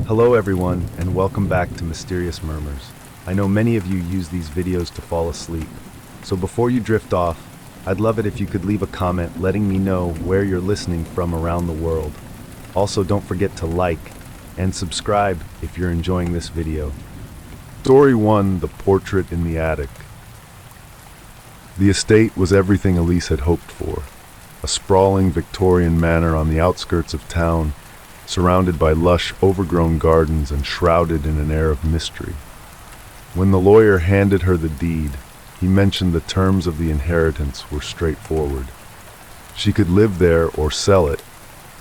Hello everyone, and welcome back to Mysterious Murmurs. I know many of you use these videos to fall asleep, so before you drift off, I'd love it if you could leave a comment letting me know where you're listening from around the world. Also, don't forget to like and subscribe if you're enjoying this video. Story 1, The Portrait in the Attic. The estate was everything Elise had hoped for. A sprawling Victorian manor on the outskirts of town, surrounded by lush, overgrown gardens and shrouded in an air of mystery. When the lawyer handed her the deed, he mentioned the terms of the inheritance were straightforward. She could live there or sell it,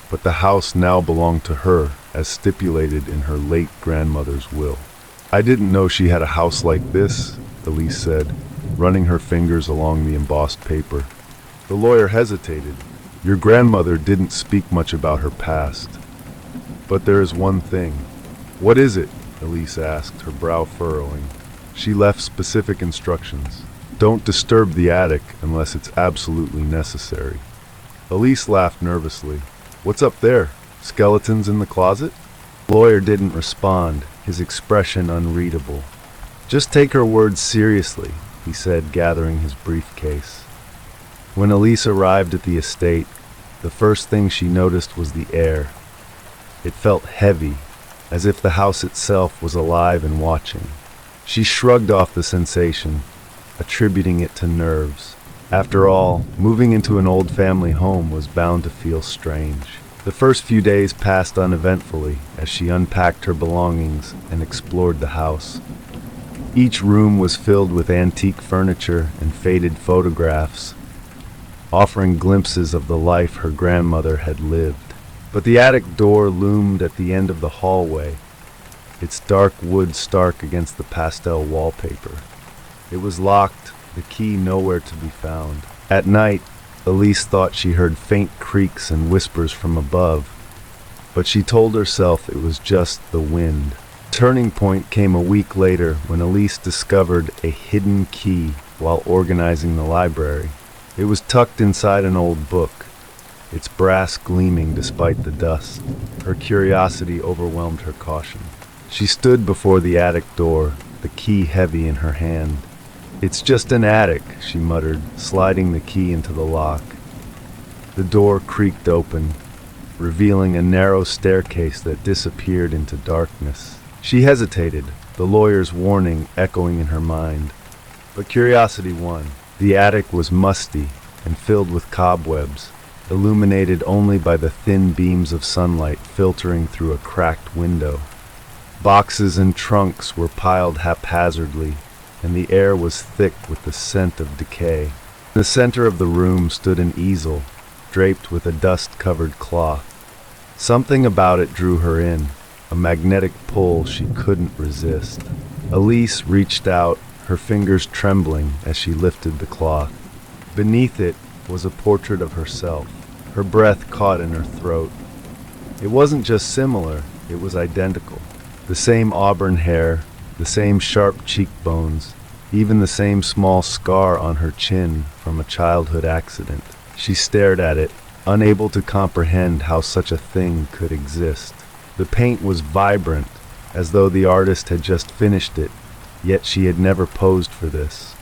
but the house now belonged to her, as stipulated in her late grandmother's will. "I didn't know she had a house like this," Elise said, running her fingers along the embossed paper. The lawyer hesitated. "Your grandmother didn't speak much about her past. But there is one thing." "What is it?" Elise asked, her brow furrowing. She left specific instructions. "Don't disturb the attic unless it's absolutely necessary." Elise laughed nervously. "What's up there? Skeletons in the closet?" The lawyer didn't respond, his expression unreadable. "Just take her words seriously," he said, gathering his briefcase. When Elise arrived at the estate, the first thing she noticed was the air. It felt heavy, as if the house itself was alive and watching. She shrugged off the sensation, attributing it to nerves. After all, moving into an old family home was bound to feel strange. The first few days passed uneventfully as she unpacked her belongings and explored the house. Each room was filled with antique furniture and faded photographs, offering glimpses of the life her grandmother had lived. But the attic door loomed at the end of the hallway, its dark wood stark against the pastel wallpaper. It was locked, the key nowhere to be found. At night, Elise thought she heard faint creaks and whispers from above, but she told herself it was just the wind. Turning point came a week later when Elise discovered a hidden key while organizing the library. It was tucked inside an old book, its brass gleaming despite the dust. Her curiosity overwhelmed her caution. She stood before the attic door, the key heavy in her hand. "It's just an attic," she muttered, sliding the key into the lock. The door creaked open, revealing a narrow staircase that disappeared into darkness. She hesitated, the lawyer's warning echoing in her mind. But curiosity won. The attic was musty and filled with cobwebs, illuminated only by the thin beams of sunlight filtering through a cracked window. Boxes and trunks were piled haphazardly, and the air was thick with the scent of decay. In the center of the room stood an easel, draped with a dust-covered cloth. Something about it drew her in, a magnetic pull she couldn't resist. Elise reached out, her fingers trembling as she lifted the cloth. Beneath it was a portrait of herself. Her breath caught in her throat. It wasn't just similar, it was identical. The same auburn hair, the same sharp cheekbones, even the same small scar on her chin from a childhood accident. She stared at it, unable to comprehend how such a thing could exist. The paint was vibrant, as though the artist had just finished it, yet she had never posed for this.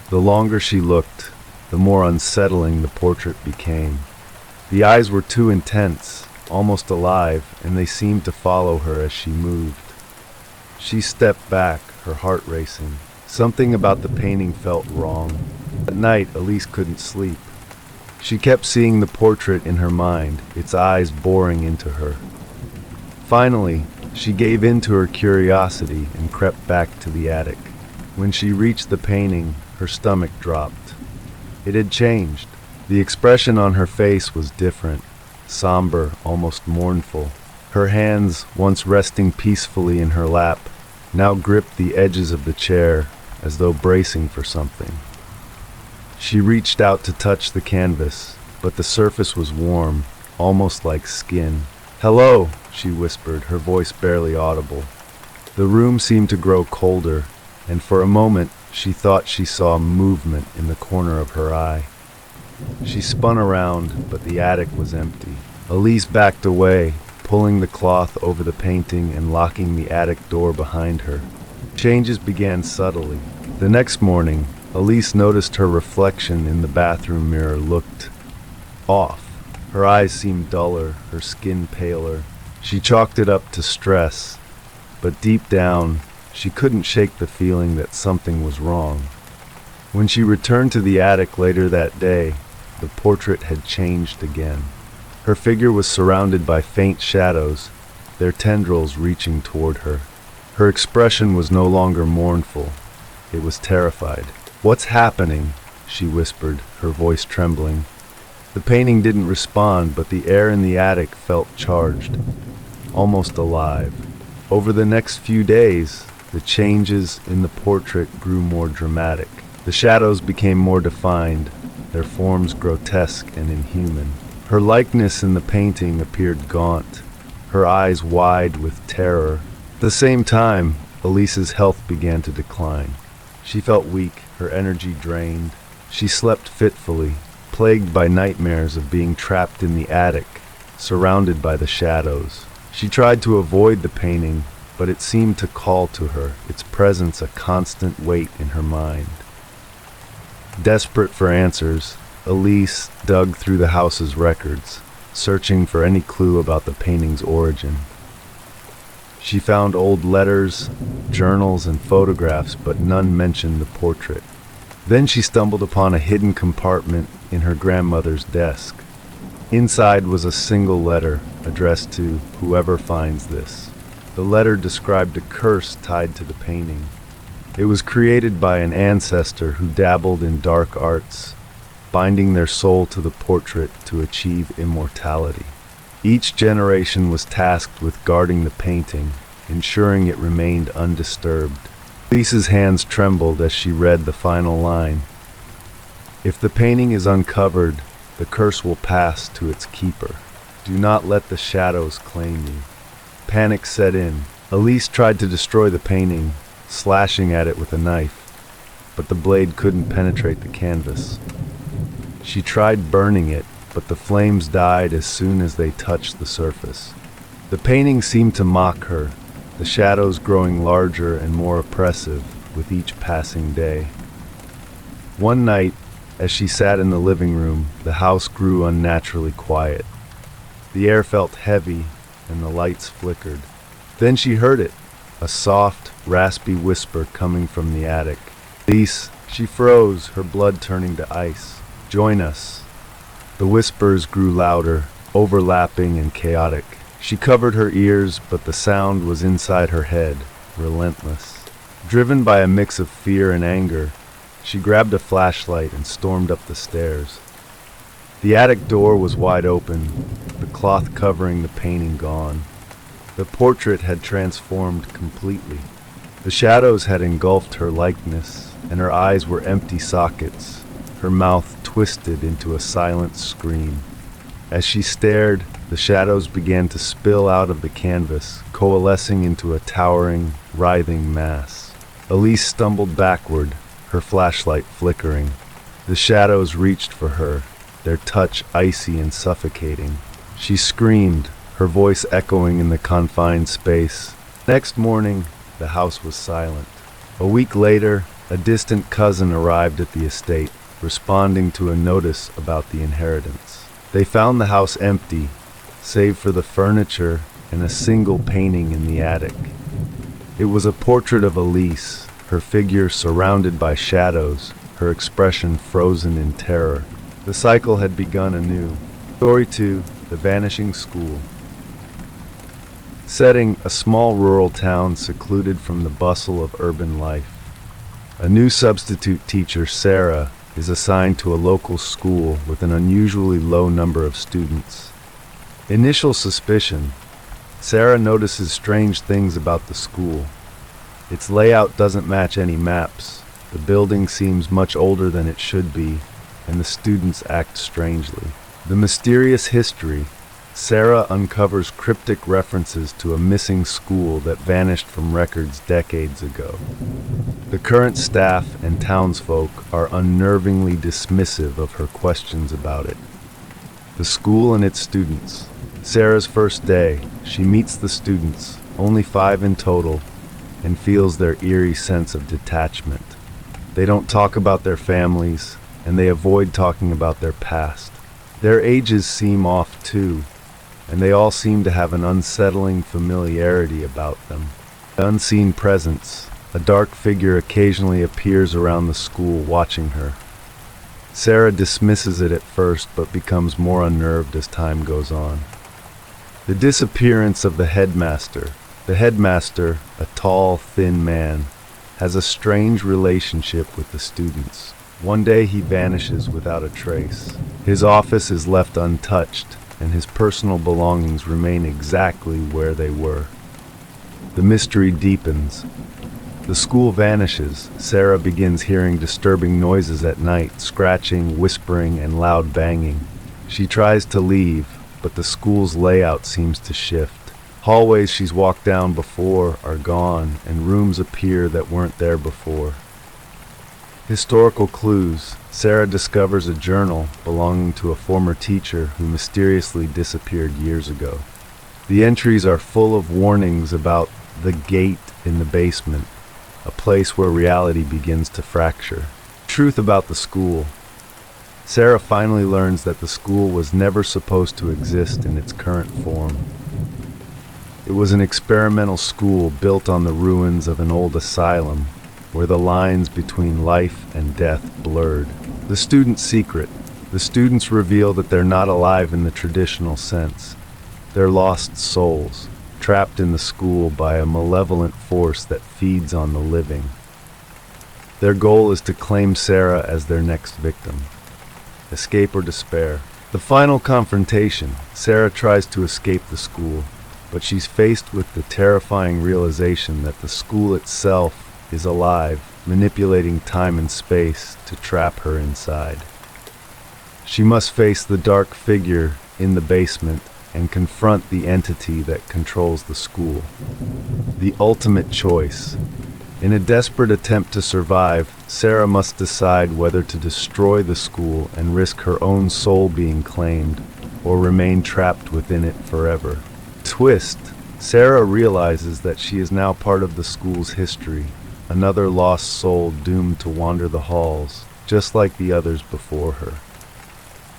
The longer she looked, the more unsettling the portrait became. The eyes were too intense, almost alive, and they seemed to follow her as she moved. She stepped back, her heart racing. Something about the painting felt wrong. At night, Elise couldn't sleep. She kept seeing the portrait in her mind, its eyes boring into her. Finally, she gave in to her curiosity and crept back to the attic. When she reached the painting, her stomach dropped. It had changed. The expression on her face was different, somber, almost mournful. Her hands, once resting peacefully in her lap, now gripped the edges of the chair as though bracing for something. She reached out to touch the canvas, but the surface was warm, almost like skin. "Hello," she whispered, her voice barely audible. The room seemed to grow colder, and for a moment she thought she saw movement in the corner of her eye. She spun around, but the attic was empty. Elise backed away, pulling the cloth over the painting and locking the attic door behind her. Changes began subtly. The next morning, Elise noticed her reflection in the bathroom mirror looked off. Her eyes seemed duller, her skin paler. She chalked it up to stress, but deep down, she couldn't shake the feeling that something was wrong. When she returned to the attic later that day, the portrait had changed again. Her figure was surrounded by faint shadows, their tendrils reaching toward her. Her expression was no longer mournful. It was terrified. "What's happening?" she whispered, her voice trembling. The painting didn't respond, but the air in the attic felt charged, almost alive. Over the next few days, the changes in the portrait grew more dramatic. The shadows became more defined, their forms grotesque and inhuman. Her likeness in the painting appeared gaunt, her eyes wide with terror. At the same time, Elise's health began to decline. She felt weak, her energy drained. She slept fitfully, plagued by nightmares of being trapped in the attic, surrounded by the shadows. She tried to avoid the painting, but it seemed to call to her, its presence a constant weight in her mind. Desperate for answers, Elise dug through the house's records, searching for any clue about the painting's origin. She found old letters, journals, and photographs, but none mentioned the portrait. Then she stumbled upon a hidden compartment in her grandmother's desk. Inside was a single letter addressed to "Whoever finds this." The letter described a curse tied to the painting. It was created by an ancestor who dabbled in dark arts, binding their soul to the portrait to achieve immortality. Each generation was tasked with guarding the painting, ensuring it remained undisturbed. Lisa's hands trembled as she read the final line. "If the painting is uncovered, the curse will pass to its keeper. Do not let the shadows claim you." Panic set in. Elise tried to destroy the painting, slashing at it with a knife, but the blade couldn't penetrate the canvas. She tried burning it, but the flames died as soon as they touched the surface. The painting seemed to mock her, the shadows growing larger and more oppressive with each passing day. One night, as she sat in the living room, the house grew unnaturally quiet. The air felt heavy, and the lights flickered. Then she heard it, a soft, raspy whisper coming from the attic. "Elise," she froze, her blood turning to ice. "Join us." The whispers grew louder, overlapping and chaotic. She covered her ears, but the sound was inside her head, relentless. Driven by a mix of fear and anger, she grabbed a flashlight and stormed up the stairs. The attic door was wide open, the cloth covering the painting gone. The portrait had transformed completely. The shadows had engulfed her likeness, and her eyes were empty sockets, her mouth twisted into a silent scream. As she stared, the shadows began to spill out of the canvas, coalescing into a towering, writhing mass. Elise stumbled backward, her flashlight flickering. The shadows reached for her, their touch icy and suffocating. She screamed, her voice echoing in the confined space. Next morning, the house was silent. A week later, a distant cousin arrived at the estate, responding to a notice about the inheritance. They found the house empty, save for the furniture and a single painting in the attic. It was a portrait of Elise, her figure surrounded by shadows, her expression frozen in terror. The cycle had begun anew. Story 2, The Vanishing School. Setting: a small rural town secluded from the bustle of urban life. A new substitute teacher, Sarah, is assigned to a local school with an unusually low number of students. Initial suspicion: Sarah notices strange things about the school. Its layout doesn't match any maps, the building seems much older than it should be, and the students act strangely. The mysterious history: Sarah uncovers cryptic references to a missing school that vanished from records decades ago. The current staff and townsfolk are unnervingly dismissive of her questions about it. The school and its students: Sarah's first day, she meets the students, only 5 in total, and feels their eerie sense of detachment. They don't talk about their families, and they avoid talking about their past. Their ages seem off too, and they all seem to have an unsettling familiarity about them. An unseen presence, a dark figure occasionally appears around the school watching her. Sarah dismisses it at first, but becomes more unnerved as time goes on. The disappearance of the headmaster. The headmaster, a tall, thin man, has a strange relationship with the students. One day he vanishes without a trace. His office is left untouched, and his personal belongings remain exactly where they were. The mystery deepens. The school vanishes. Sarah begins hearing disturbing noises at night, scratching, whispering, and loud banging. She tries to leave, but the school's layout seems to shift. Hallways she's walked down before are gone, and rooms appear that weren't there before. Historical clues. Sarah discovers a journal belonging to a former teacher who mysteriously disappeared years ago. The entries are full of warnings about the gate in the basement, a place where reality begins to fracture. Truth about the school. Sarah finally learns that the school was never supposed to exist in its current form. It was an experimental school built on the ruins of an old asylum, where the lines between life and death blurred. The student's secret. The students reveal that they're not alive in the traditional sense. They're lost souls, trapped in the school by a malevolent force that feeds on the living. Their goal is to claim Sarah as their next victim. Escape or despair. The final confrontation. Sarah tries to escape the school, but she's faced with the terrifying realization that the school itself is alive, manipulating time and space to trap her inside. She must face the dark figure in the basement and confront the entity that controls the school. The ultimate choice. In a desperate attempt to survive, Sarah must decide whether to destroy the school and risk her own soul being claimed, or remain trapped within it forever. Twist. Sarah realizes that she is now part of the school's history, another lost soul doomed to wander the halls, just like the others before her.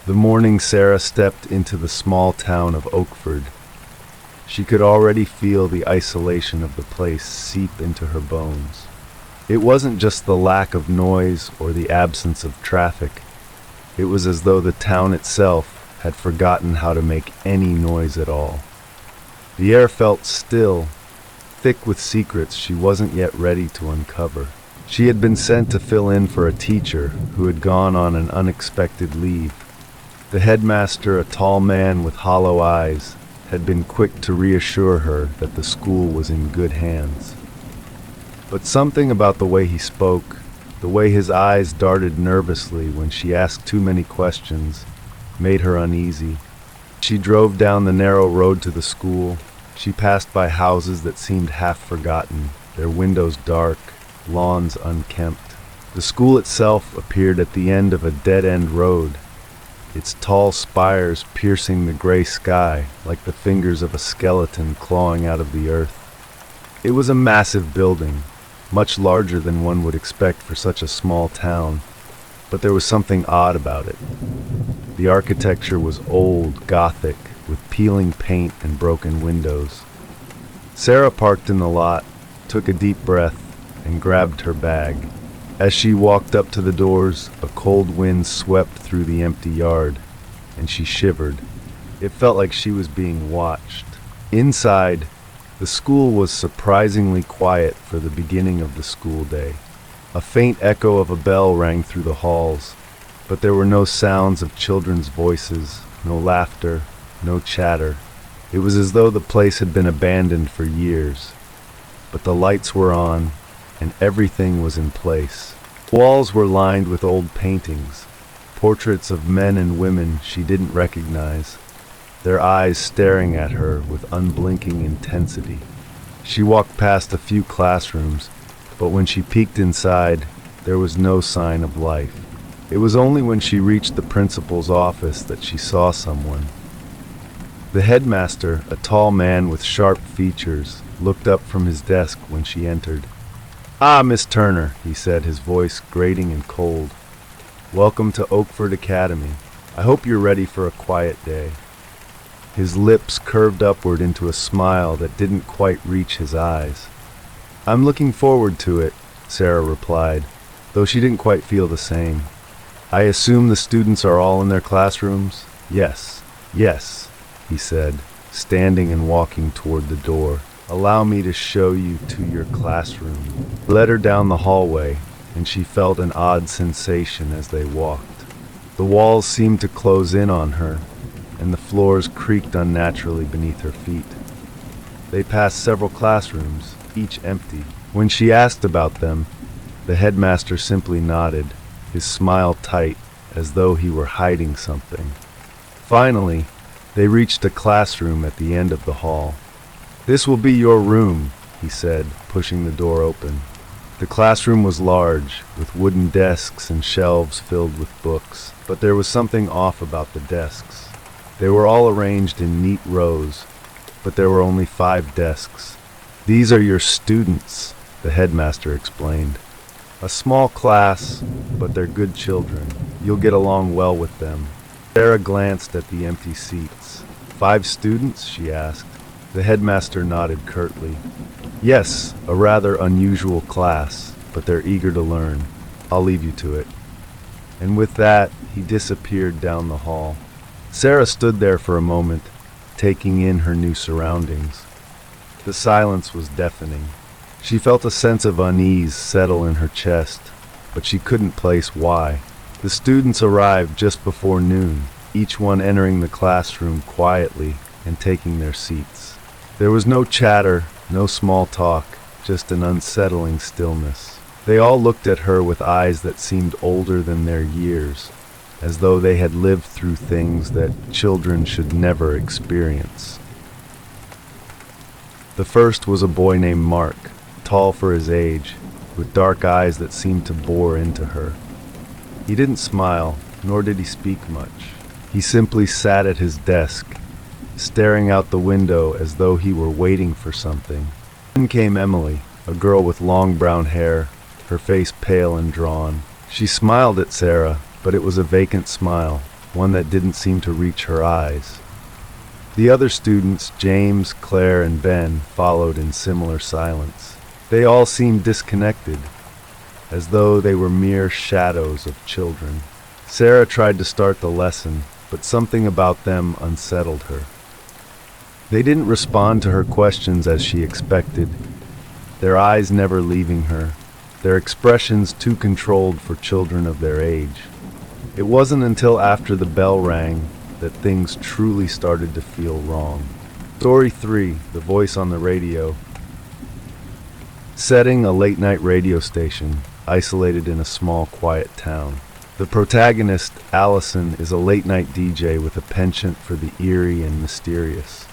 The morning Sarah stepped into the small town of Oakford, she could already feel the isolation of the place seep into her bones. It wasn't just the lack of noise or the absence of traffic. It was as though the town itself had forgotten how to make any noise at all. The air felt still, thick with secrets she wasn't yet ready to uncover. She had been sent to fill in for a teacher who had gone on an unexpected leave. The headmaster, a tall man with hollow eyes, had been quick to reassure her that the school was in good hands. But something about the way he spoke, the way his eyes darted nervously when she asked too many questions, made her uneasy. She drove down the narrow road to the school. She passed by houses that seemed half forgotten, their windows dark, lawns unkempt. The school itself appeared at the end of a dead-end road, its tall spires piercing the gray sky like the fingers of a skeleton clawing out of the earth. It was a massive building, much larger than one would expect for such a small town, but there was something odd about it. The architecture was old, Gothic, with peeling paint and broken windows. Sarah parked in the lot, took a deep breath, and grabbed her bag. As she walked up to the doors, a cold wind swept through the empty yard, and she shivered. It felt like she was being watched. Inside, the school was surprisingly quiet for the beginning of the school day. A faint echo of a bell rang through the halls, but there were no sounds of children's voices, no laughter, no chatter. It was as though the place had been abandoned for years. But the lights were on, and everything was in place. Walls were lined with old paintings, portraits of men and women she didn't recognize, their eyes staring at her with unblinking intensity. She walked past a few classrooms, but when she peeked inside, there was no sign of life. It was only when she reached the principal's office that she saw someone. The headmaster, a tall man with sharp features, looked up from his desk when she entered. "Ah, Miss Turner," he said, his voice grating and cold. "Welcome to Oakford Academy. I hope you're ready for a quiet day." His lips curved upward into a smile that didn't quite reach his eyes. "I'm looking forward to it," Sarah replied, though she didn't quite feel the same. "I assume the students are all in their classrooms?" Yes, he said, standing and walking toward the door. "Allow me to show you to your classroom." He led her down the hallway, and she felt an odd sensation as they walked. The walls seemed to close in on her, and the floors creaked unnaturally beneath her feet. They passed several classrooms, each empty. When she asked about them, the headmaster simply nodded, his smile tight, as though he were hiding something. Finally, they reached a classroom at the end of the hall. "This will be your room," he said, pushing the door open. The classroom was large, with wooden desks and shelves filled with books, but there was something off about the desks. They were all arranged in neat rows, but there were only 5 desks. "These are your students," the headmaster explained. "A small class, but they're good children. You'll get along well with them." Sarah glanced at the empty seats. "5 students?" she asked. The headmaster nodded curtly. "Yes, a rather unusual class, but they're eager to learn. I'll leave you to it." And with that, he disappeared down the hall. Sarah stood there for a moment, taking in her new surroundings. The silence was deafening. She felt a sense of unease settle in her chest, but she couldn't place why. The students arrived just before noon, each one entering the classroom quietly and taking their seats. There was no chatter, no small talk, just an unsettling stillness. They all looked at her with eyes that seemed older than their years, as though they had lived through things that children should never experience. The first was a boy named Mark, tall for his age, with dark eyes that seemed to bore into her. He didn't smile, nor did he speak much. He simply sat at his desk, staring out the window as though he were waiting for something. Then came Emily, a girl with long brown hair, her face pale and drawn. She smiled at Sarah, but it was a vacant smile, one that didn't seem to reach her eyes. The other students, James, Claire, and Ben, followed in similar silence. They all seemed disconnected, as though they were mere shadows of children. Sarah tried to start the lesson, but something about them unsettled her. They didn't respond to her questions as she expected, their eyes never leaving her, their expressions too controlled for children of their age. It wasn't until after the bell rang that things truly started to feel wrong. Story 3, The Voice on the Radio. Setting: a late-night radio station, isolated in a small, quiet town. The protagonist, Allison, is a late-night DJ with a penchant for the eerie and mysterious.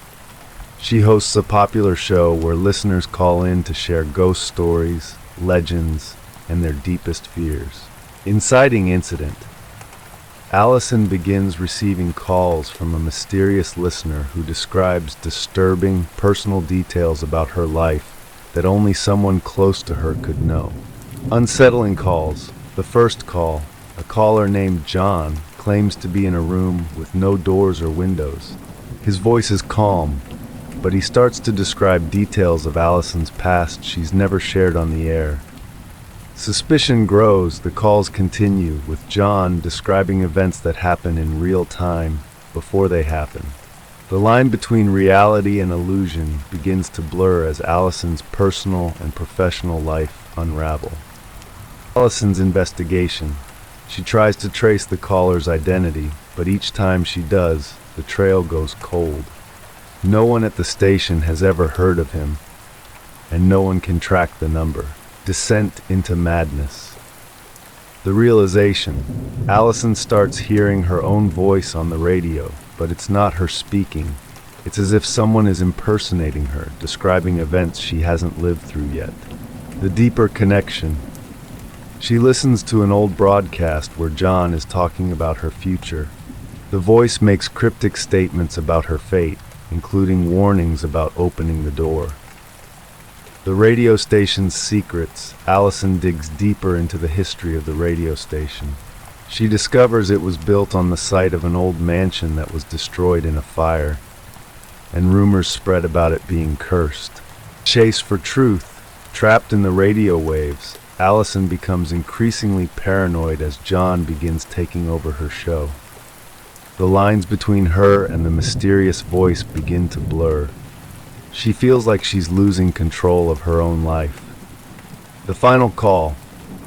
She hosts a popular show where listeners call in to share ghost stories, legends, and their deepest fears. Inciting incident. Allison begins receiving calls from a mysterious listener who describes disturbing, personal details about her life that only someone close to her could know. Unsettling calls. The first call, a caller named John, claims to be in a room with no doors or windows. His voice is calm, but he starts to describe details of Allison's past she's never shared on the air. Suspicion grows. The calls continue, with John describing events that happen in real time before they happen. The line between reality and illusion begins to blur as Allison's personal and professional life unravel. Allison's investigation. She tries to trace the caller's identity, but each time she does, the trail goes cold. No one at the station has ever heard of him, and no one can track the number. Descent into madness. The realization. Allison starts hearing her own voice on the radio, but it's not her speaking. It's as if someone is impersonating her, describing events she hasn't lived through yet. The deeper connection. She listens to an old broadcast where John is talking about her future. The voice makes cryptic statements about her fate, including warnings about opening the door. The radio station's secrets. Allison digs deeper into the history of the radio station. She discovers it was built on the site of an old mansion that was destroyed in a fire, and rumors spread about it being cursed. Chase for truth. Trapped in the radio waves, Allison becomes increasingly paranoid as John begins taking over her show. The lines between her and the mysterious voice begin to blur. She feels like she's losing control of her own life. The final call.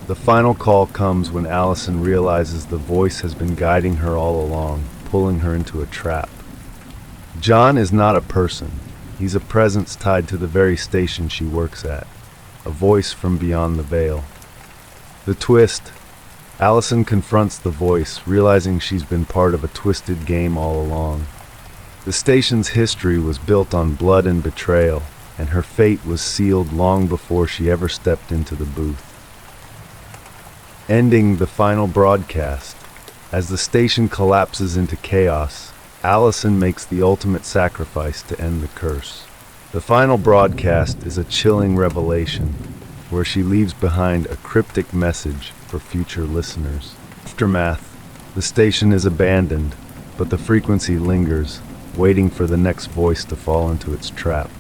The final call comes when Allison realizes the voice has been guiding her all along, pulling her into a trap. John is not a person. He's a presence tied to the very station she works at, a voice from beyond the veil. The twist. Allison confronts the voice, realizing she's been part of a twisted game all along. The station's history was built on blood and betrayal, and her fate was sealed long before she ever stepped into the booth. Ending the final broadcast. As the station collapses into chaos, Allison makes the ultimate sacrifice to end the curse. The final broadcast is a chilling revelation, where she leaves behind a cryptic message for future listeners. Aftermath. The station is abandoned, but the frequency lingers, waiting for the next voice to fall into its trap.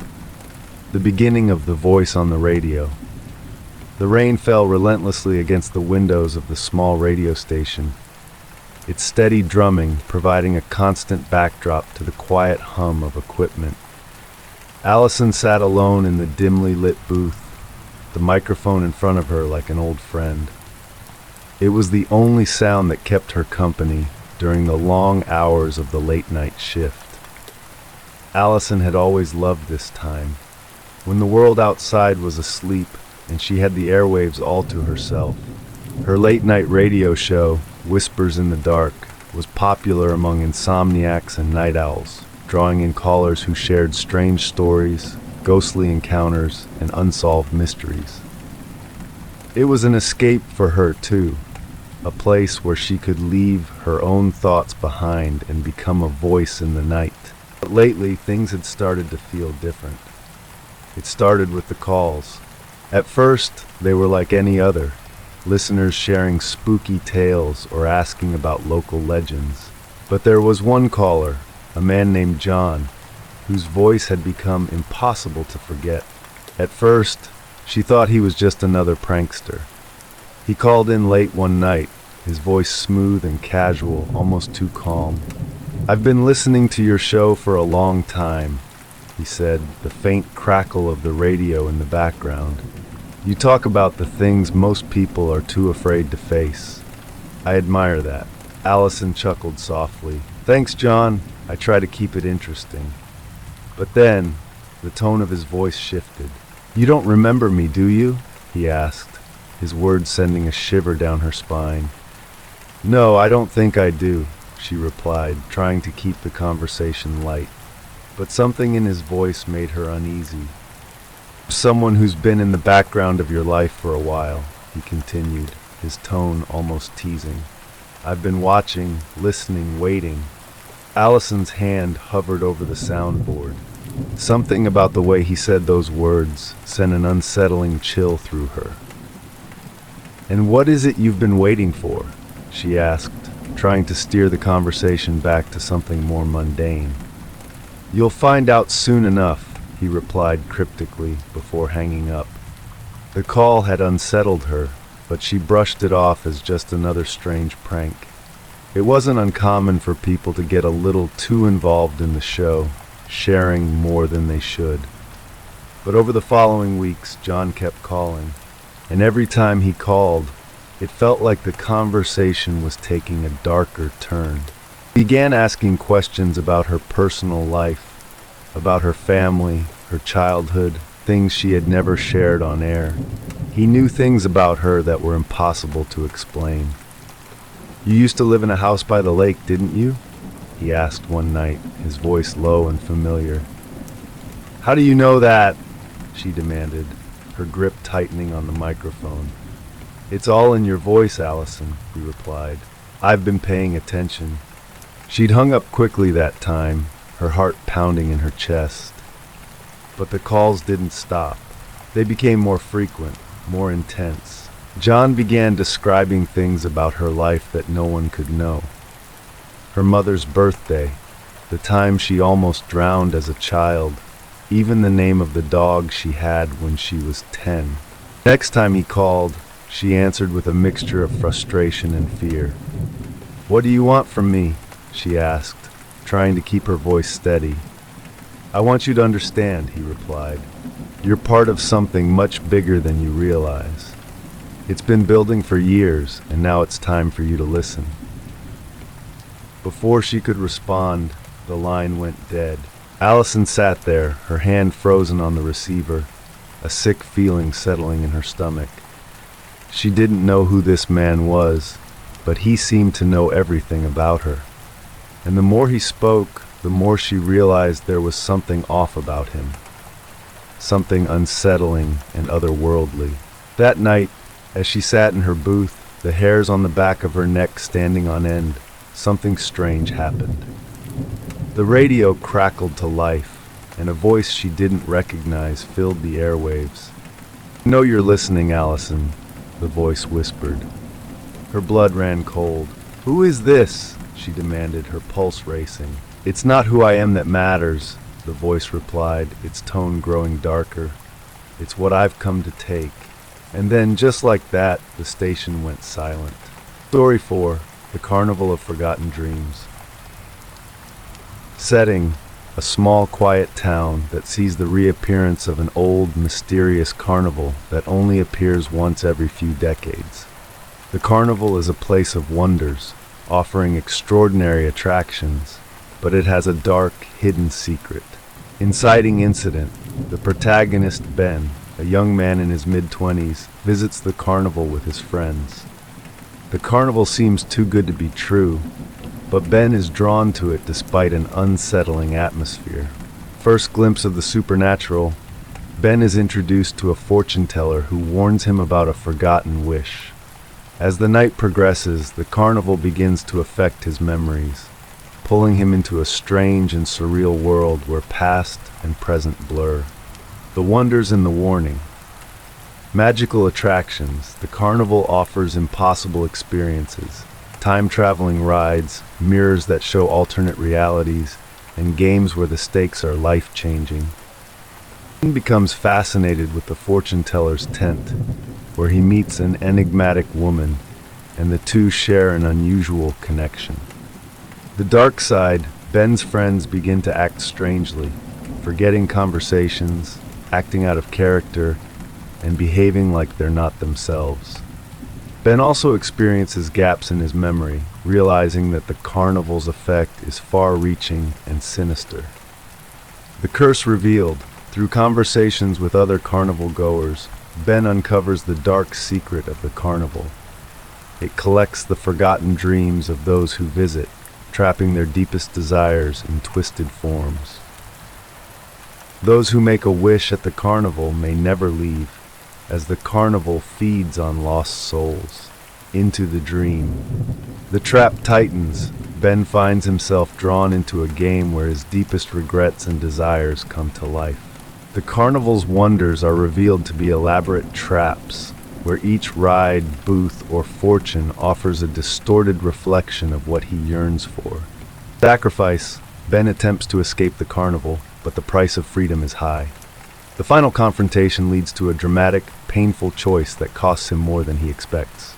The beginning of the voice on the radio. The rain fell relentlessly against the windows of the small radio station, its steady drumming providing a constant backdrop to the quiet hum of equipment. Allison sat alone in the dimly lit booth, the microphone in front of her like an old friend. It was the only sound that kept her company during the long hours of the late-night shift. Allison had always loved this time, when the world outside was asleep and she had the airwaves all to herself. Her late-night radio show, Whispers in the Dark, was popular among insomniacs and night owls, drawing in callers who shared strange stories, ghostly encounters, and unsolved mysteries. It was an escape for her, too, a place where she could leave her own thoughts behind and become a voice in the night. But lately, things had started to feel different. It started with the calls. At first, they were like any other, listeners sharing spooky tales or asking about local legends. But there was one caller, a man named John, whose voice had become impossible to forget. At first, she thought he was just another prankster. He called in late one night, his voice smooth and casual, almost too calm. "I've been listening to your show for a long time," he said, the faint crackle of the radio in the background. "You talk about the things most people are too afraid to face. I admire that." Allison chuckled softly. "Thanks, John. I try to keep it interesting." But then, the tone of his voice shifted. "You don't remember me, do you?" he asked, his words sending a shiver down her spine. "No, I don't think I do," she replied, trying to keep the conversation light. But something in his voice made her uneasy. "Someone who's been in the background of your life for a while," he continued, his tone almost teasing. "I've been watching, listening, waiting." Allison's hand hovered over the soundboard. Something about the way he said those words sent an unsettling chill through her. "And what is it you've been waiting for?" she asked, trying to steer the conversation back to something more mundane. "You'll find out soon enough," he replied cryptically before hanging up. The call had unsettled her, but she brushed it off as just another strange prank. It wasn't uncommon for people to get a little too involved in the show, sharing more than they should. But over the following weeks, John kept calling, and every time he called, it felt like the conversation was taking a darker turn. He began asking questions about her personal life, about her family, her childhood, things she had never shared on air. He knew things about her that were impossible to explain. "You used to live in a house by the lake, didn't you?" he asked one night, his voice low and familiar. "How do you know that?" she demanded, her grip tightening on the microphone. "It's all in your voice, Allison," he replied. "I've been paying attention." She'd hung up quickly that time, her heart pounding in her chest. But the calls didn't stop. They became more frequent, more intense. John began describing things about her life that no one could know. Her mother's birthday, the time she almost drowned as a child, even the name of the dog she had when she was 10. Next time he called, she answered with a mixture of frustration and fear. "What do you want from me?" she asked, trying to keep her voice steady. "I want you to understand," he replied. "You're part of something much bigger than you realize. It's been building for years, and now it's time for you to listen." Before she could respond, the line went dead. Allison sat there, her hand frozen on the receiver, a sick feeling settling in her stomach. She didn't know who this man was, but he seemed to know everything about her. And the more he spoke, the more she realized there was something off about him. Something unsettling and otherworldly. That night, as she sat in her booth, the hairs on the back of her neck standing on end, something strange happened. The radio crackled to life, and a voice she didn't recognize filled the airwaves. "I know you're listening, Allison," the voice whispered. Her blood ran cold. "Who is this?" she demanded, her pulse racing. "It's not who I am that matters," the voice replied, its tone growing darker. "It's what I've come to take." And then, just like that, the station went silent. Story 4, The Carnival of Forgotten Dreams. Setting, a small, quiet town that sees the reappearance of an old, mysterious carnival that only appears once every few decades. The carnival is a place of wonders, offering extraordinary attractions, but it has a dark, hidden secret. Inciting incident, the protagonist, Ben, a young man in his mid-20s, visits the carnival with his friends. The carnival seems too good to be true, but Ben is drawn to it despite an unsettling atmosphere. First glimpse of the supernatural, Ben is introduced to a fortune teller who warns him about a forgotten wish. As the night progresses, the carnival begins to affect his memories, pulling him into a strange and surreal world where past and present blur. The wonders in the warning. Magical attractions, the carnival offers impossible experiences, time-traveling rides, mirrors that show alternate realities, and games where the stakes are life-changing. Ben becomes fascinated with the fortune teller's tent, where he meets an enigmatic woman, and the two share an unusual connection. The dark side, Ben's friends begin to act strangely, forgetting conversations, acting out of character, and behaving like they're not themselves. Ben also experiences gaps in his memory, realizing that the carnival's effect is far-reaching and sinister. The curse revealed. Through conversations with other carnival goers, Ben uncovers the dark secret of the carnival. It collects the forgotten dreams of those who visit, trapping their deepest desires in twisted forms. Those who make a wish at the carnival may never leave, as the carnival feeds on lost souls. Into the dream. The trap tightens. Ben finds himself drawn into a game where his deepest regrets and desires come to life. The carnival's wonders are revealed to be elaborate traps, where each ride, booth, or fortune offers a distorted reflection of what he yearns for. Sacrifice, Ben attempts to escape the carnival, but the price of freedom is high. The final confrontation leads to a dramatic, painful choice that costs him more than he expects.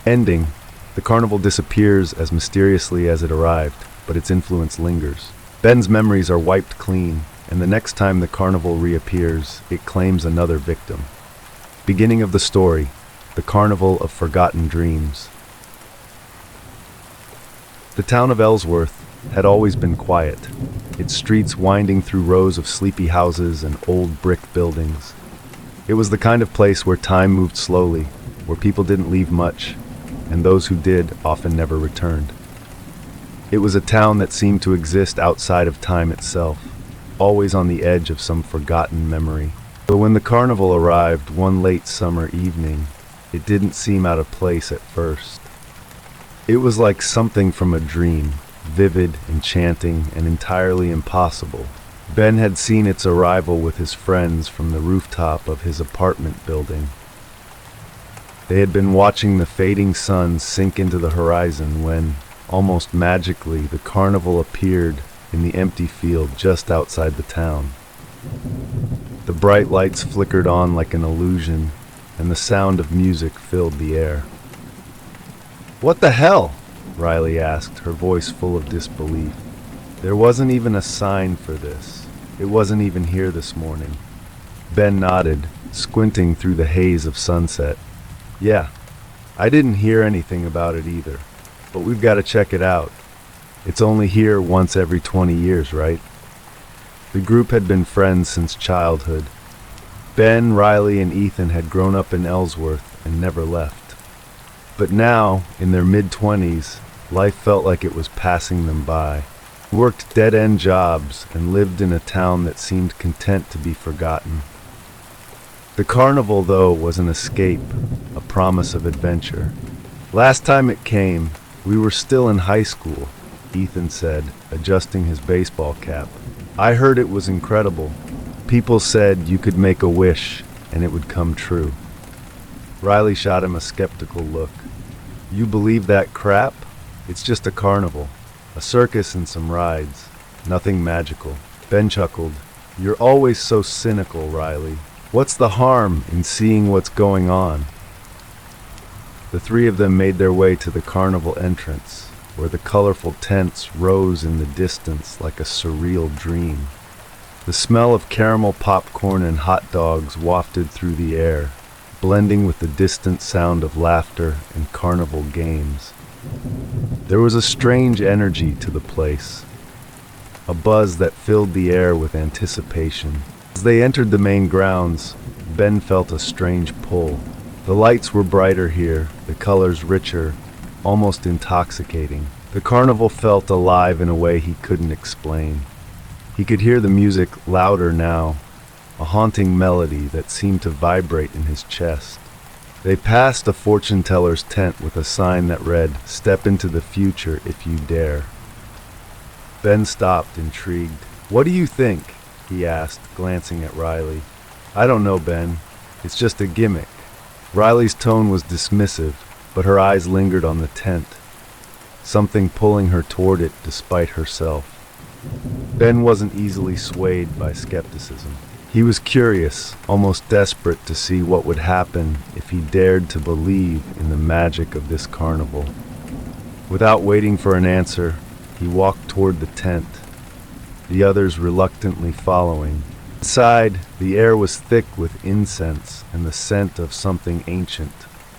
Ending, the carnival disappears as mysteriously as it arrived, but its influence lingers. Ben's memories are wiped clean, and the next time the carnival reappears, it claims another victim. Beginning of the story, the Carnival of Forgotten Dreams. The town of Ellsworth had always been quiet, its streets winding through rows of sleepy houses and old brick buildings. It was the kind of place where time moved slowly, where people didn't leave much, and those who did often never returned. It was a town that seemed to exist outside of time itself, always on the edge of some forgotten memory. But when the carnival arrived one late summer evening, it didn't seem out of place at first. It was like something from a dream, vivid, enchanting, and entirely impossible. Ben had seen its arrival with his friends from the rooftop of his apartment building. They had been watching the fading sun sink into the horizon when, almost magically, the carnival appeared in the empty field just outside the town. The bright lights flickered on like an illusion, and the sound of music filled the air. "What the hell?" Riley asked, her voice full of disbelief. "There wasn't even a sign for this. It wasn't even here this morning." Ben nodded, squinting through the haze of sunset. "Yeah, I didn't hear anything about it either, but we've got to check it out. It's only here once every 20 years, right?" The group had been friends since childhood. Ben, Riley, and Ethan had grown up in Ellsworth and never left. But now, in their mid-20s, life felt like it was passing them by. Worked dead-end jobs and lived in a town that seemed content to be forgotten. The carnival, though, was an escape, a promise of adventure. "Last time it came, we were still in high school," Ethan said, adjusting his baseball cap. "I heard it was incredible. People said you could make a wish and it would come true." Riley shot him a skeptical look. "You believe that crap? It's just a carnival. A circus and some rides. Nothing magical." Ben chuckled. "You're always so cynical, Riley. What's the harm in seeing what's going on?" The three of them made their way to the carnival entrance, where the colorful tents rose in the distance like a surreal dream. The smell of caramel popcorn and hot dogs wafted through the air, blending with the distant sound of laughter and carnival games. There was a strange energy to the place, a buzz that filled the air with anticipation. As they entered the main grounds, Ben felt a strange pull. The lights were brighter here, the colors richer, almost intoxicating. The carnival felt alive in a way he couldn't explain. He could hear the music louder now, a haunting melody that seemed to vibrate in his chest. They passed a fortune teller's tent with a sign that read, "Step into the future if you dare." Ben stopped, intrigued. "What do you think?" he asked, glancing at Riley. "I don't know, Ben. It's just a gimmick." Riley's tone was dismissive, but her eyes lingered on the tent, something pulling her toward it despite herself. Ben wasn't easily swayed by skepticism. He was curious, almost desperate to see what would happen if he dared to believe in the magic of this carnival. Without waiting for an answer, he walked toward the tent, the others reluctantly following. Inside, the air was thick with incense and the scent of something ancient.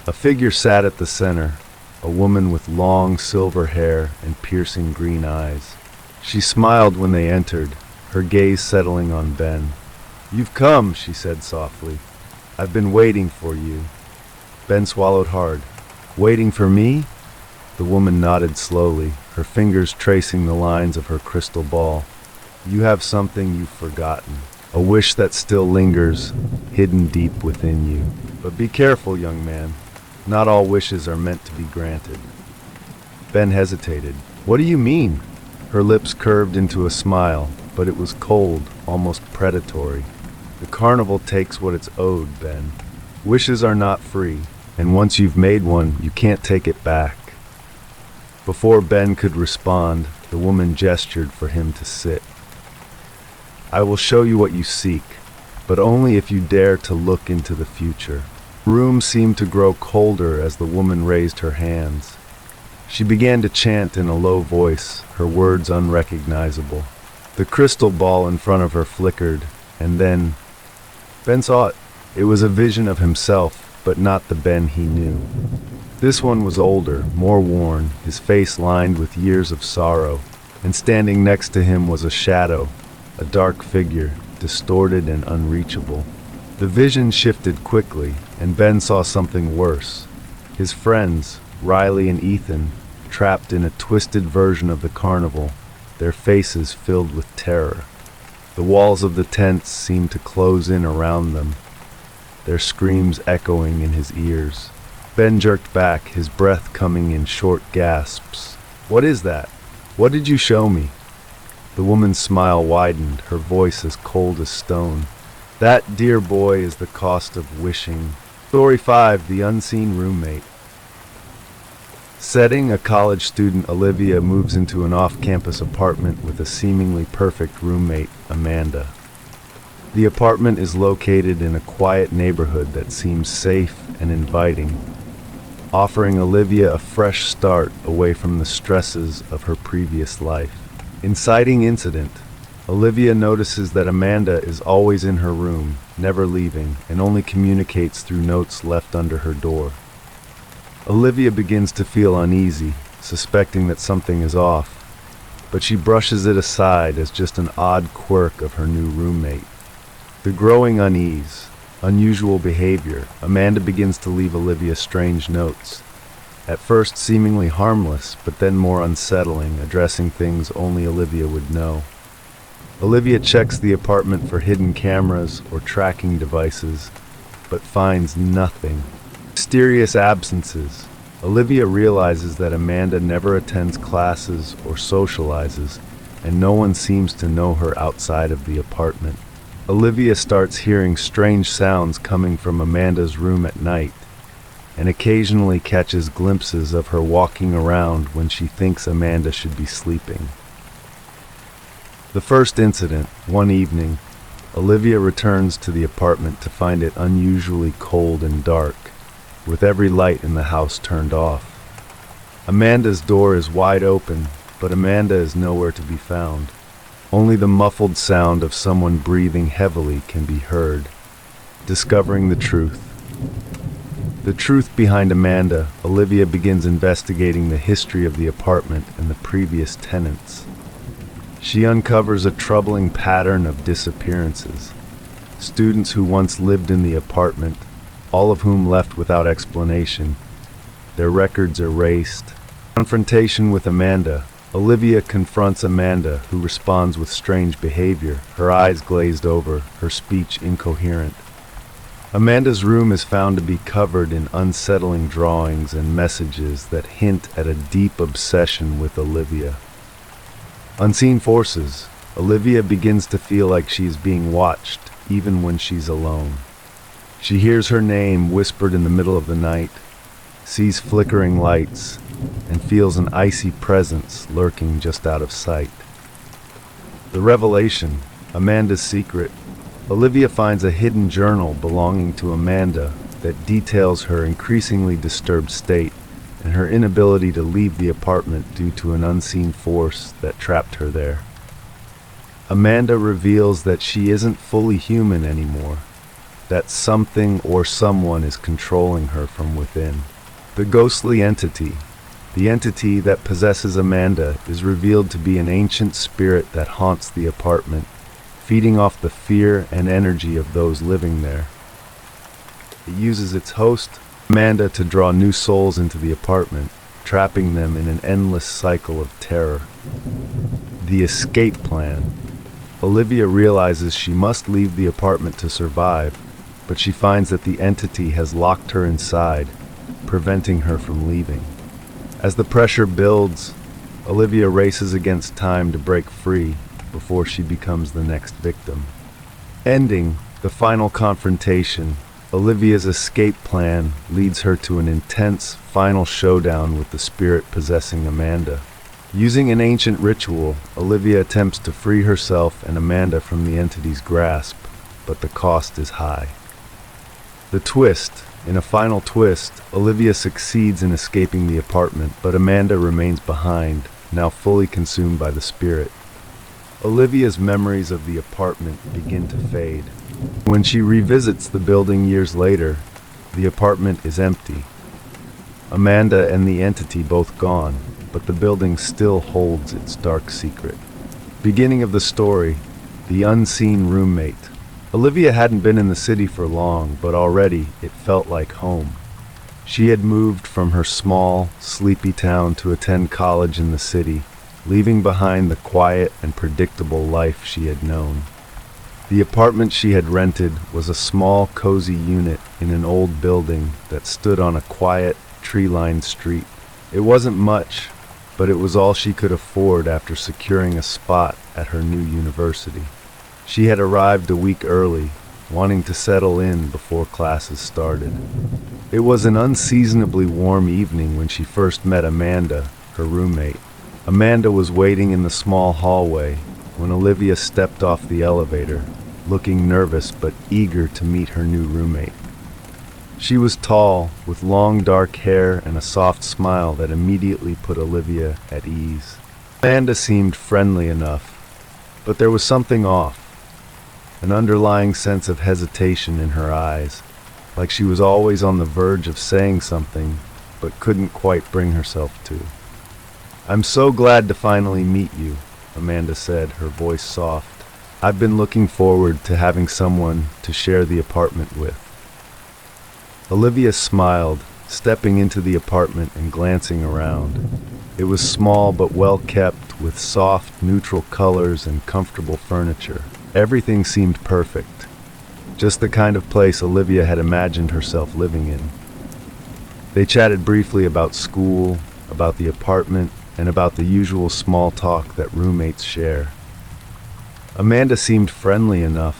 A figure sat at the center, a woman with long silver hair and piercing green eyes. She smiled when they entered, her gaze settling on Ben. "You've come," she said softly. "I've been waiting for you." Ben swallowed hard. "Waiting for me?" The woman nodded slowly, her fingers tracing the lines of her crystal ball. "You have something you've forgotten, a wish that still lingers, hidden deep within you. But be careful, young man. Not all wishes are meant to be granted." Ben hesitated. "What do you mean?" Her lips curved into a smile, but it was cold, almost predatory. "The carnival takes what it's owed, Ben. Wishes are not free, and once you've made one, you can't take it back." Before Ben could respond, the woman gestured for him to sit. "I will show you what you seek, but only if you dare to look into the future." The room seemed to grow colder as the woman raised her hands. She began to chant in a low voice, her words unrecognizable. The crystal ball in front of her flickered, and then Ben saw it. It was a vision of himself, but not the Ben he knew. This one was older, more worn, his face lined with years of sorrow, and standing next to him was a shadow, a dark figure, distorted and unreachable. The vision shifted quickly, and Ben saw something worse. His friends, Riley and Ethan, trapped in a twisted version of the carnival, their faces filled with terror. The walls of the tents seemed to close in around them, their screams echoing in his ears. Ben jerked back, his breath coming in short gasps. "What is that?" What did you show me? The woman's smile widened, her voice as cold as stone. That, dear boy, is the cost of wishing. Story 5, The Unseen Roommate. Setting: a college student, Olivia, moves into an off-campus apartment with a seemingly perfect roommate, Amanda. The apartment is located in a quiet neighborhood that seems safe and inviting, offering Olivia a fresh start away from the stresses of her previous life. Inciting incident: Olivia notices that Amanda is always in her room, never leaving, and only communicates through notes left under her door. Olivia begins to feel uneasy, suspecting that something is off, but she brushes it aside as just an odd quirk of her new roommate. The growing unease, unusual behavior, Amanda begins to leave Olivia strange notes. At first seemingly harmless, but then more unsettling, addressing things only Olivia would know. Olivia checks the apartment for hidden cameras or tracking devices, but finds nothing. Mysterious absences. Olivia realizes that Amanda never attends classes or socializes, and no one seems to know her outside of the apartment. Olivia starts hearing strange sounds coming from Amanda's room at night, and occasionally catches glimpses of her walking around when she thinks Amanda should be sleeping. The first incident: one evening, Olivia returns to the apartment to find it unusually cold and dark, with every light in the house turned off. Amanda's door is wide open, but Amanda is nowhere to be found. Only the muffled sound of someone breathing heavily can be heard. Discovering the truth. The truth behind Amanda, Olivia begins investigating the history of the apartment and the previous tenants. She uncovers a troubling pattern of disappearances. Students who once lived in the apartment, all of whom left without explanation, their records erased. Confrontation with Amanda. Olivia confronts Amanda, who responds with strange behavior, her eyes glazed over, her speech incoherent. Amanda's room is found to be covered in unsettling drawings and messages that hint at a deep obsession with Olivia. Unseen forces. Olivia begins to feel like she is being watched, even when she's alone. She hears her name whispered in the middle of the night, sees flickering lights, and feels an icy presence lurking just out of sight. The revelation, Amanda's secret. Olivia finds a hidden journal belonging to Amanda that details her increasingly disturbed state and her inability to leave the apartment due to an unseen force that trapped her there. Amanda reveals that she isn't fully human anymore, that something or someone is controlling her from within. The ghostly entity. The entity that possesses Amanda is revealed to be an ancient spirit that haunts the apartment, feeding off the fear and energy of those living there. It uses its host, Amanda, to draw new souls into the apartment, trapping them in an endless cycle of terror. The escape plan. Olivia realizes she must leave the apartment to survive, but she finds that the entity has locked her inside, preventing her from leaving. As the pressure builds, Olivia races against time to break free before she becomes the next victim. Ending: the final confrontation. Olivia's escape plan leads her to an intense final showdown with the spirit possessing Amanda. Using an ancient ritual, Olivia attempts to free herself and Amanda from the entity's grasp, but the cost is high. The twist. In a final twist, Olivia succeeds in escaping the apartment, but Amanda remains behind, now fully consumed by the spirit. Olivia's memories of the apartment begin to fade. When she revisits the building years later, the apartment is empty. Amanda and the entity both gone, but the building still holds its dark secret. Beginning of the story: the unseen roommate. Olivia hadn't been in the city for long, but already it felt like home. She had moved from her small, sleepy town to attend college in the city, leaving behind the quiet and predictable life she had known. The apartment she had rented was a small, cozy unit in an old building that stood on a quiet, tree-lined street. It wasn't much, but it was all she could afford after securing a spot at her new university. She had arrived a week early, wanting to settle in before classes started. It was an unseasonably warm evening when she first met Amanda, her roommate. Amanda was waiting in the small hallway when Olivia stepped off the elevator, looking nervous but eager to meet her new roommate. She was tall, with long dark hair and a soft smile that immediately put Olivia at ease. Amanda seemed friendly enough, but there was something off, an underlying sense of hesitation in her eyes, like she was always on the verge of saying something, but couldn't quite bring herself to. "I'm so glad to finally meet you," Amanda said, her voice soft. "I've been looking forward to having someone to share the apartment with." Olivia smiled, stepping into the apartment and glancing around. It was small but well kept, with soft, neutral colors and comfortable furniture. Everything seemed perfect, just the kind of place Olivia had imagined herself living in. They chatted briefly about school, about the apartment, and about the usual small talk that roommates share. Amanda seemed friendly enough,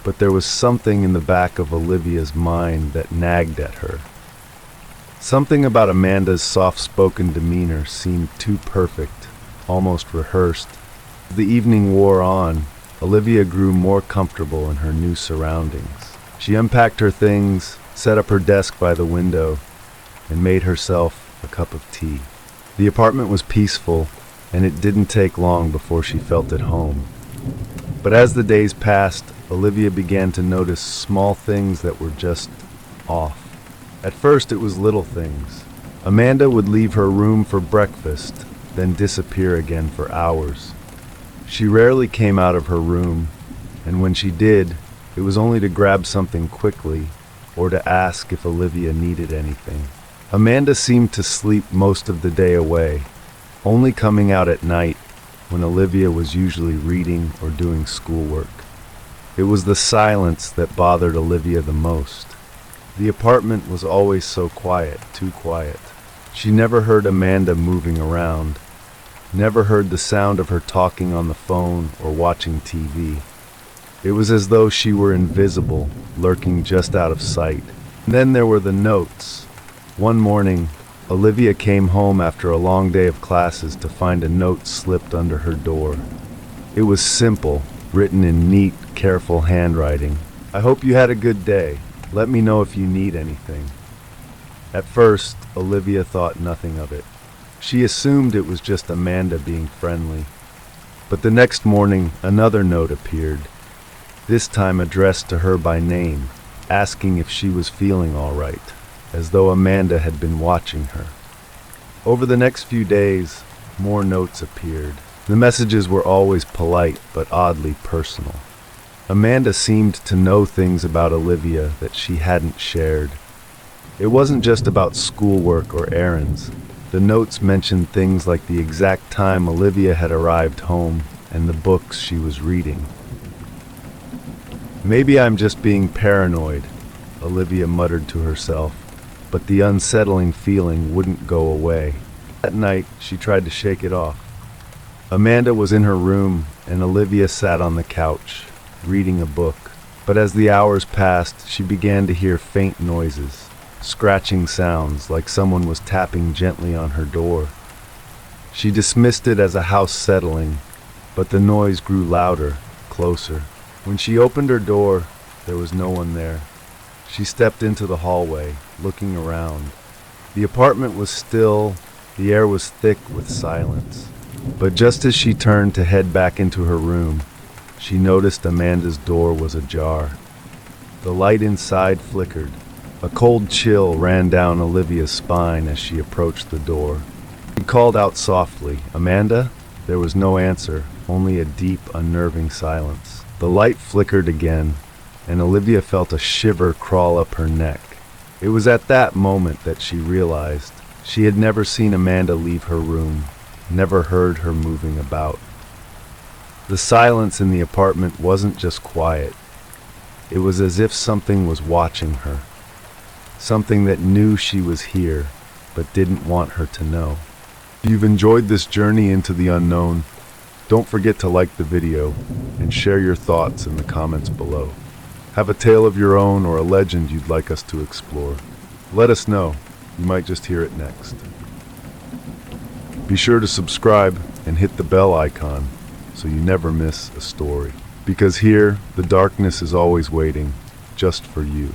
but there was something in the back of Olivia's mind that nagged at her. Something about Amanda's soft-spoken demeanor seemed too perfect, almost rehearsed. As the evening wore on, Olivia grew more comfortable in her new surroundings. She unpacked her things, set up her desk by the window, and made herself a cup of tea. The apartment was peaceful, and it didn't take long before she felt at home. But as the days passed, Olivia began to notice small things that were just off. At first it was little things. Amanda would leave her room for breakfast, then disappear again for hours. She rarely came out of her room, and when she did, it was only to grab something quickly or to ask if Olivia needed anything. Amanda seemed to sleep most of the day away, only coming out at night when Olivia was usually reading or doing schoolwork. It was the silence that bothered Olivia the most. The apartment was always so quiet, too quiet. She never heard Amanda moving around, never heard the sound of her talking on the phone or watching TV. It was as though she were invisible, lurking just out of sight. Then there were the notes. One morning, Olivia came home after a long day of classes to find a note slipped under her door. It was simple, written in neat, careful handwriting. "I hope you had a good day. Let me know if you need anything." At first, Olivia thought nothing of it. She assumed it was just Amanda being friendly. But the next morning, another note appeared, this time addressed to her by name, asking if she was feeling all right, as though Amanda had been watching her. Over the next few days, more notes appeared. The messages were always polite, but oddly personal. Amanda seemed to know things about Olivia that she hadn't shared. It wasn't just about schoolwork or errands. The notes mentioned things like the exact time Olivia had arrived home and the books she was reading. "Maybe I'm just being paranoid," Olivia muttered to herself, but the unsettling feeling wouldn't go away. That night, she tried to shake it off. Amanda was in her room, and Olivia sat on the couch, reading a book. But as the hours passed, she began to hear faint noises, scratching sounds like someone was tapping gently on her door. She dismissed it as a house settling, but the noise grew louder, closer. When she opened her door, there was no one there. She stepped into the hallway, looking around. The apartment was still, the air was thick with silence. But just as she turned to head back into her room, she noticed Amanda's door was ajar. The light inside flickered. A cold chill ran down Olivia's spine as she approached the door. She called out softly, "Amanda?" There was no answer, only a deep, unnerving silence. The light flickered again, and Olivia felt a shiver crawl up her neck. It was at that moment that she realized she had never seen Amanda leave her room, never heard her moving about. The silence in the apartment wasn't just quiet. It was as if something was watching her. Something that knew she was here, but didn't want her to know. If you've enjoyed this journey into the unknown, don't forget to like the video and share your thoughts in the comments below. Have a tale of your own or a legend you'd like us to explore? Let us know. You might just hear it next. Be sure to subscribe and hit the bell icon so you never miss a story. Because here, the darkness is always waiting just for you.